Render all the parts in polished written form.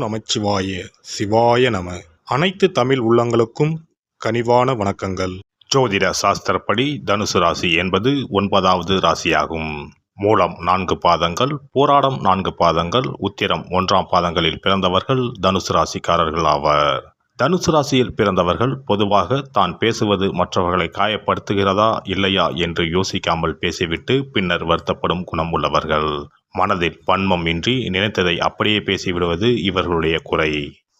நமச்சிவாய சிவாய நம. அனைத்து தமிழ் உள்ளங்களுக்கும் கனிவான வணக்கங்கள். ஜோதிட சாஸ்திரப்படி தனுசு ராசி என்பது 9வது ராசியாகும். மூலம் 4 பாதங்கள், போராடம் 4 பாதங்கள், உத்திரம் 1ஆம் பாதங்களில் பிறந்தவர்கள் தனுசு ராசிக்காரர்கள் ஆவர். தனுசு ராசியில் பிறந்தவர்கள் பொதுவாக தான் பேசுவது மற்றவர்களை காயப்படுத்துகிறதா இல்லையா என்று யோசிக்காமல் பேசிவிட்டு பின்னர் வருத்தப்படும் குணம் உள்ளவர்கள். மனதில் வன்மம் இன்றி நினைத்ததை அப்படியே பேசிவிடுவது இவர்களுடைய குறை.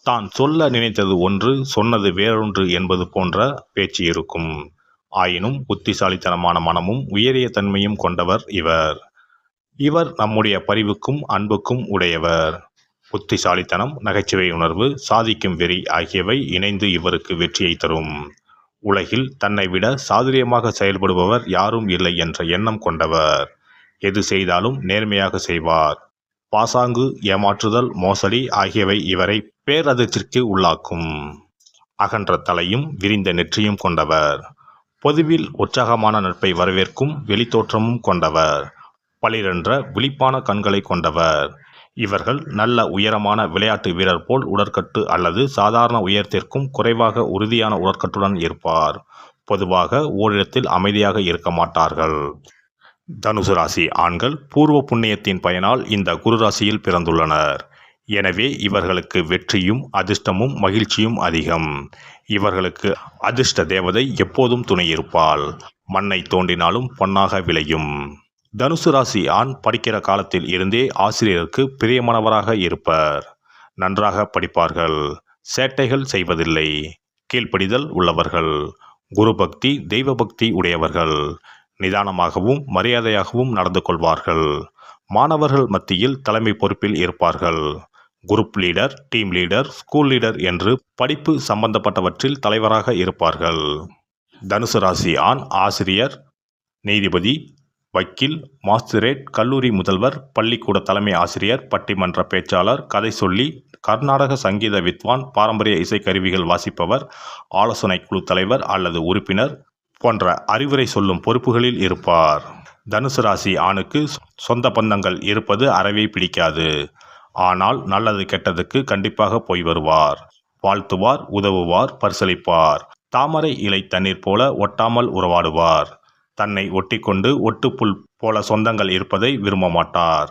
தான் சொல்ல நினைத்தது ஒன்று, சொன்னது வேறொன்று என்பது போன்ற பேச்சு இருக்கும். ஆயினும் புத்திசாலித்தனமான மனமும் உயரிய தன்மையும் கொண்டவர் இவர். இவர் நம்முடைய பரிவுக்கும் அன்புக்கும் உடையவர். புத்திசாலித்தனம், நகைச்சுவை உணர்வு, சாதிக்கும் வெறி ஆகியவை இணைந்து இவருக்கு வெற்றியை தரும். உலகில் தன்னை விட சாதுரியமாக செயல்படுபவர் யாரும் இல்லை என்ற எண்ணம் கொண்டவர். எது செய்தாலும் நேர்மையாக செய்வார். பாசாங்கு, ஏமாற்றுதல், மோசடி ஆகியவை இவரை பேரதிர்ச்சிக்கு உள்ளாக்கும். அகன்ற தலையும் விரிந்த நெற்றியும் கொண்டவர். பொதுவில் உற்சாகமான நட்பை வரவேற்கும் வெளித்தோற்றமும் கொண்டவர். பளிரென்ற விழிப்பான கண்களை கொண்டவர். இவர்கள் நல்ல உயரமான விளையாட்டு வீரர் போல் உடற்கட்டு அல்லது சாதாரண உயரத்திற்கும் குறைவாக உறுதியான உடற்கட்டுடன் இருப்பார். பொதுவாக ஓரிடத்தில் அமைதியாக இருக்க மாட்டார்கள். தனுசு ராசி ஆண்கள் பூர்வ புண்ணியத்தின் பயனால் இந்த குரு ராசியில் பிறந்துள்ளனர். எனவே இவர்களுக்கு வெற்றியும் அதிர்ஷ்டமும் மகிழ்ச்சியும் அதிகம். இவர்களுக்கு அதிர்ஷ்ட தேவதை எப்போதும் துணையிருப்பாள். மண்ணை தோண்டினாலும் பொன்னாக விளையும். தனுசு ராசி ஆண் படிக்கிற காலத்தில் இருந்தே ஆசிரியருக்கு பிரியமானவராக இருப்பர். நன்றாக படிப்பார்கள். சேட்டைகள் செய்வதில்லை. கீழ்ப்படிதல் உள்ளவர்கள். குரு பக்தி, தெய்வ பக்தி உடையவர்கள். நிதானமாகவும் மரியாதையாகவும் நடந்து கொள்வார்கள். மாணவர்கள் மத்தியில் தலைமை பொறுப்பில் இருப்பார்கள். Group leader, team leader, school leader என்று படிப்பு சம்பந்தப்பட்டவற்றில் தலைவராக இருப்பார்கள். தனுசு ராசி ஆண் ஆசிரியர், நீதிபதி, வக்கீல், மாஸ்திரேட், கல்லூரி முதல்வர், பள்ளிக்கூட தலைமை ஆசிரியர், பட்டிமன்ற பேச்சாளர், கதை சொல்லி, கர்நாடக சங்கீத வித்வான், பாரம்பரிய இசைக்கருவிகள் வாசிப்பவர், ஆலோசனை குழு தலைவர் அல்லது உறுப்பினர் போன்ற அறிவுரை சொல்லும் பொறுப்புகளில் இருப்பார். தனுசு ராசி ஆணுக்கு சொந்த பந்தங்கள் இருப்பது அறவே பிடிக்காது. ஆனால் நல்லது கெட்டதுக்கு கண்டிப்பாக போய் வருவார். வாழ்த்துவார், உதவுவார், பரிசளிப்பார். தாமரை இலை தண்ணீர் போல ஒட்டாமல் உறவாடுவார். தன்னை ஒட்டிக்கொண்டு ஒட்டுப்புல் போல சொந்தங்கள் இருப்பதை விரும்ப மாட்டார்.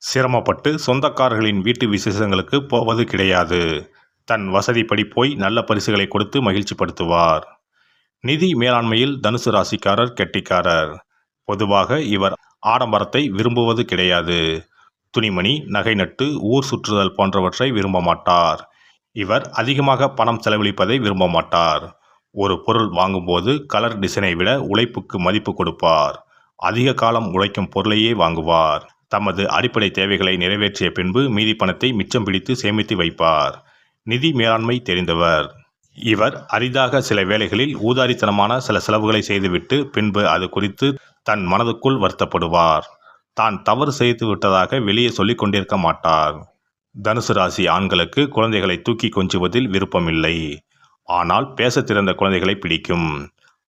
சிரமப்பட்டு சொந்தக்காரர்களின் வீட்டு விசேஷங்களுக்கு போவது கிடையாது. தன் வசதிப்படி போய் நல்ல பரிசுகளை கொடுத்து மகிழ்ச்சிப்படுத்துவார். நிதி மேலாண்மையில் தனுசு ராசிக்காரர் கெட்டிக்காரர். பொதுவாக இவர் ஆடம்பரத்தை விரும்புவது கிடையாது. துணிமணி, நகை நட்டு, ஊர் சுற்றுதல் போன்றவற்றை விரும்ப மாட்டார். இவர் அதிகமாக பணம் செலவழிப்பதை விரும்ப மாட்டார். ஒரு பொருள் வாங்கும்போது கலர் டிசைனை விட உழைப்புக்கு மதிப்பு கொடுப்பார். அதிக காலம் உழைக்கும் பொருளையே வாங்குவார். தமது அடிப்படை தேவைகளை நிறைவேற்றிய பின்பு மீதி பணத்தை மிச்சம் பிடித்து சேமித்து வைப்பார். நிதி மேலாண்மை தெரிந்தவர். இவர் அரிதாக சில வேளைகளில் ஊதாரித்தனமான சில செலவுகளை செய்துவிட்டு பின்பு அது குறித்து தன் மனதுக்குள் வருத்தப்படுவார். தான் தவறு செய்து விட்டதாக வெளியே சொல்லிக் கொண்டிருக்க மாட்டார். தனுசு ராசி ஆண்களுக்கு குழந்தைகளை தூக்கி கொஞ்சுவதில் விருப்பமில்லை. ஆனால் பேச திறந்த குழந்தைகளை பிடிக்கும்.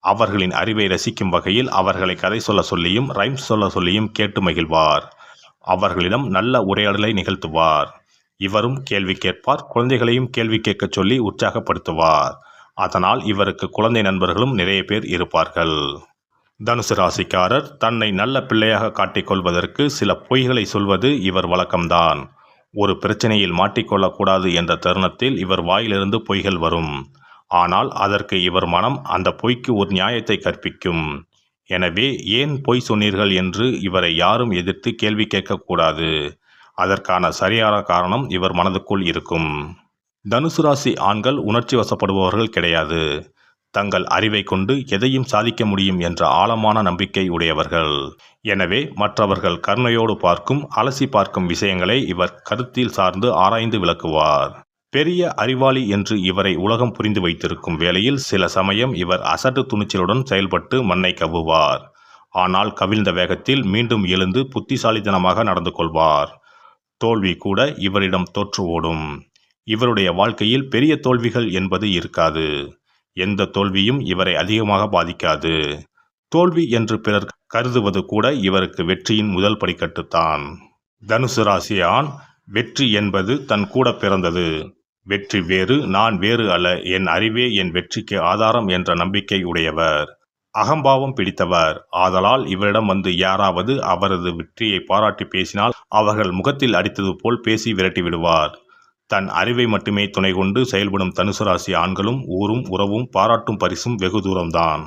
அவர்களின் அறிவை ரசிக்கும் வகையில் அவர்களை கதை சொல்ல சொல்லியும் ரைம்ஸ் சொல்ல சொல்லியும் கேட்டு மகிழ்வார். அவர்களிடம் நல்ல உரையாடலை நிகழ்த்துவார். இவரும் கேள்வி கேட்பார். குழந்தைகளையும் கேள்வி கேட்க சொல்லி உற்சாகப்படுத்துவார். அதனால் இவருக்கு குழந்தை நண்பர்களும் நிறைய பேர் இருப்பார்கள். தனுசு ராசிக்காரர் தன்னை நல்ல பிள்ளையாக காட்டிக்கொள்வதற்கு சில பொய்களை சொல்வது இவர் வழக்கம்தான். ஒரு பிரச்சனையில் மாட்டிக்கொள்ளக்கூடாது என்ற தருணத்தில் இவர் வாயிலிருந்து பொய்கள் வரும். ஆனால் அதற்கு இவர் மனம் அந்த பொய்க்கு ஒரு நியாயத்தை கற்பிக்கும். எனவே ஏன் பொய் சொன்னீர்கள் என்று இவரை யாரும் எதிர்த்து கேள்வி கேட்கக்கூடாது. அதற்கான சரியான காரணம் இவர் மனதுக்குள் இருக்கும். தனுசு ராசி ஆண்கள் உணர்ச்சி வசப்படுபவர்கள் கிடையாது. தங்கள் அறிவை கொண்டு எதையும் சாதிக்க முடியும் என்ற ஆழமான நம்பிக்கை உடையவர்கள். எனவே மற்றவர்கள் கருணையோடு பார்க்கும், அலசி பார்க்கும் விஷயங்களை இவர் கருத்தில் சார்ந்து ஆராய்ந்து விளக்குவார். பெரிய அறிவாளி என்று இவரை உலகம் புரிந்து வைத்திருக்கும் வேளையில் சில சமயம் இவர் அசட்டு துணிச்சலுடன் செயல்பட்டு மண்ணை கவ்வுவார். ஆனால் கவிழ்ந்த வேகத்தில் மீண்டும் எழுந்து புத்திசாலித்தனமாக நடந்து கொள்வார். தோல்வி கூட இவரிடம் தோற்று ஓடும். இவருடைய வாழ்க்கையில் பெரிய தோல்விகள் என்பது இருக்காது. எந்த தோல்வியும் இவரை அதிகமாக பாதிக்காது. தோல்வி என்று பிறர் கருதுவது கூட இவருக்கு வெற்றியின் முதல் படிக்கட்டுத்தான். தனுசு ராசி ஆண் வெற்றி என்பது தன் கூட பிறந்தது. வெற்றி வேறு, நான் வேறு அல்ல, என் அறிவே என் வெற்றிக்கு ஆதாரம் என்ற நம்பிக்கை உடையவர். அகம்பாவம் பிடித்தவர். ஆதலால் இவரிடம் வந்து யாராவது அவரது வெற்றியை பாராட்டி பேசினால் அவர்கள் முகத்தில் அடித்தது போல் பேசி விரட்டி விடுவார். தன் அறிவை மட்டுமே துணை கொண்டு செயல்படும் தனுசு ராசி ஆண்களும் ஊரும் உறவும் பாராட்டும் பரிசும் வெகு தூரம்தான்.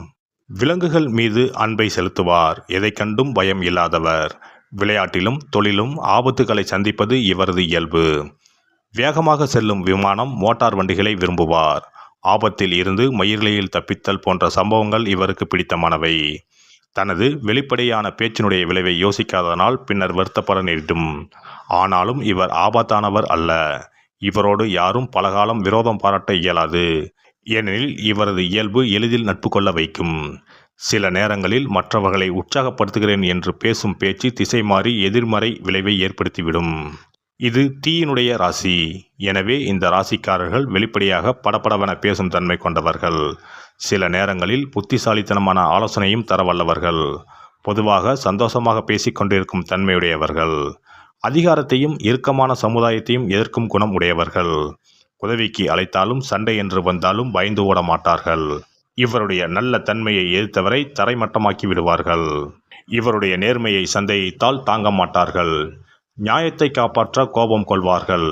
விலங்குகள் மீது அன்பை செலுத்துவார். எதை கண்டும் பயம் இல்லாதவர். விளையாட்டிலும் தொழிலும் ஆபத்துகளை சந்திப்பது இவரது இயல்பு. வேகமாக செல்லும் விமானம், மோட்டார் வண்டிகளை விரும்புவார். ஆபத்தில் இருந்து மயிரிழையில் தப்பித்தல் போன்ற சம்பவங்கள் இவருக்கு பிடித்தமானவை. தனது வெளிப்படையான பேச்சினுடைய விளைவை யோசிக்காதனால் பின்னர் வருத்தப்பட நேரிடும். ஆனாலும் இவர் ஆபத்தானவர் அல்ல. இவரோடு யாரும் பலகாலம் விரோதம் பாராட்ட இயலாது. ஏனெனில் இவரது இயல்பு எளிதில் நட்பு கொள்ள வைக்கும். சில நேரங்களில் மற்றவர்களை உற்சாகப்படுத்துகிறேன் என்று பேசும் பேச்சு திசை மாறி எதிர்மறை விளைவை ஏற்படுத்திவிடும். இது தீயினுடைய ராசி. எனவே இந்த ராசிக்காரர்கள் வெளிப்படையாக படபடவென பேசும் தன்மை கொண்டவர்கள். சில நேரங்களில் புத்திசாலித்தனமான ஆலோசனையும் தர வல்லவர்கள். பொதுவாக சந்தோஷமாக பேசிக் கொண்டிருக்கும் தன்மையுடையவர்கள். அதிகாரத்தையும் இறுக்கமான சமுதாயத்தையும் எதிர்க்கும் குணம் உடையவர்கள். உதவிக்கு அழைத்தாலும் சண்டை என்று வந்தாலும் பயந்து ஓட மாட்டார்கள். இவருடைய நல்ல தன்மையை எதிர்த்தவரை தரைமட்டமாக்கி விடுவார்கள். இவருடைய நேர்மையை சந்தேகித்தால் தாங்க மாட்டார்கள். நியாயத்தை காப்பாற்ற கோபம் கொள்வார்கள்.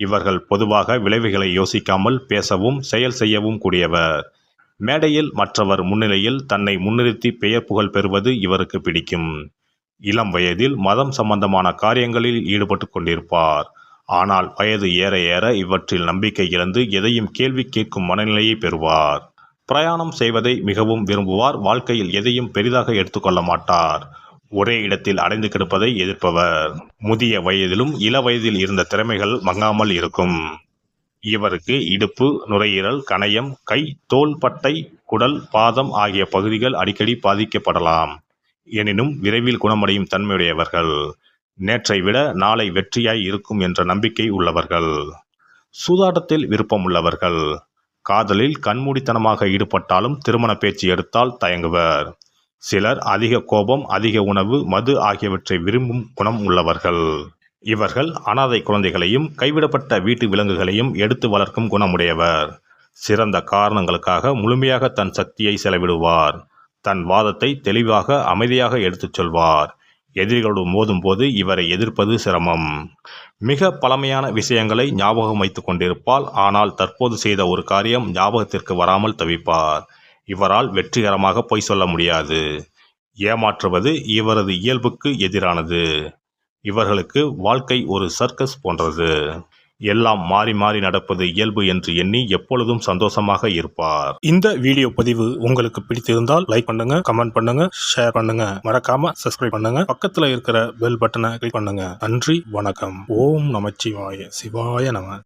இவர்கள் பொதுவாக விளைவுகளை யோசிக்காமல் பேசவும் செயல் செய்யவும் கூடியவர். மேடையில் மற்றவர் முன்னிலையில் தன்னை முன்னிறுத்தி பெயர் புகழ் பெறுவது இவருக்கு பிடிக்கும். இளம் வயதில் மதம் சம்பந்தமான காரியங்களில் ஈடுபட்டு கொண்டிருப்பார். ஆனால் வயது ஏற ஏற இவற்றில் நம்பிக்கை இழந்து எதையும் கேள்வி கேட்கும் மனநிலையை பெறுவார். பிரயாணம் செய்வதை மிகவும் விரும்புவார். வாழ்க்கையில் எதையும் பெரிதாக எடுத்துக்கொள்ள மாட்டார். ஒரே இடத்தில் அடைந்து கிடப்பதை எதிர்ப்பவர். முதிய வயதிலும் இள வயதில் இருந்த திறமைகள் மங்காமல் இருக்கும். இவருக்கு இடுப்பு, நுரையீரல், கணையம், கை, தோள் பட்டை, குடல், பாதம் ஆகிய பகுதிகள் அடிக்கடி பாதிக்கப்படலாம். எனினும் விரைவில் குணமடையும் தன்மையுடையவர்கள். நேற்றை விட நாளை வெற்றியாய் இருக்கும் என்ற நம்பிக்கை உள்ளவர்கள். சூதாட்டத்தில் விருப்பமுள்ளவர்கள். காதலில் கண்மூடித்தனமாக ஈடுபட்டாலும் திருமண பேச்சு எடுத்தால் தயங்குவர். சிலர் அதிக கோபம், அதிக உணவு, மது ஆகியவற்றை விரும்பும் குணம் உள்ளவர்கள். இவர்கள் அனாதை குழந்தைகளையும் கைவிடப்பட்ட வீட்டு விலங்குகளையும் எடுத்து வளர்க்கும் குணமுடையவர். சிறந்த காரணங்களுக்காக முழுமையாக தன் சக்தியை செலவிடுவார். தன் வாதத்தை தெளிவாக அமைதியாக எடுத்துச் சொல்வார். எதிரிகளோடு மோதும் போது இவரை எதிர்ப்பது சிரமம். மிக பழமையான விஷயங்களை ஞாபகம் வைத்துக் கொண்டிருப்பாள். ஆனால் தற்போது செய்த ஒரு காரியம் ஞாபகத்திற்கு வராமல் தவிப்பார். இவரால் வெற்றிகரமாக பொய் சொல்ல முடியாது. ஏமாற்றுவது இவரது இயல்புக்கு எதிரானது. இவர்களுக்கு வாழ்க்கை ஒரு சர்க்கஸ் போன்றது. எல்லாம் மாறி மாறி நடப்பது இயல்பு என்று எண்ணி எப்பொழுதும் சந்தோஷமாக இருப்பார். இந்த வீடியோ பதிவு உங்களுக்கு பிடித்திருந்தால் லைக் பண்ணுங்க, கமெண்ட் பண்ணுங்க, ஷேர் பண்ணுங்க. மறக்காம சப்ஸ்கிரைப் பண்ணுங்க. பக்கத்துல இருக்கிற பெல் பட்டனை கிளிக் பண்ணுங்க. நன்றி, வணக்கம். ஓம் நமச்சிவாய. சிவாய நம.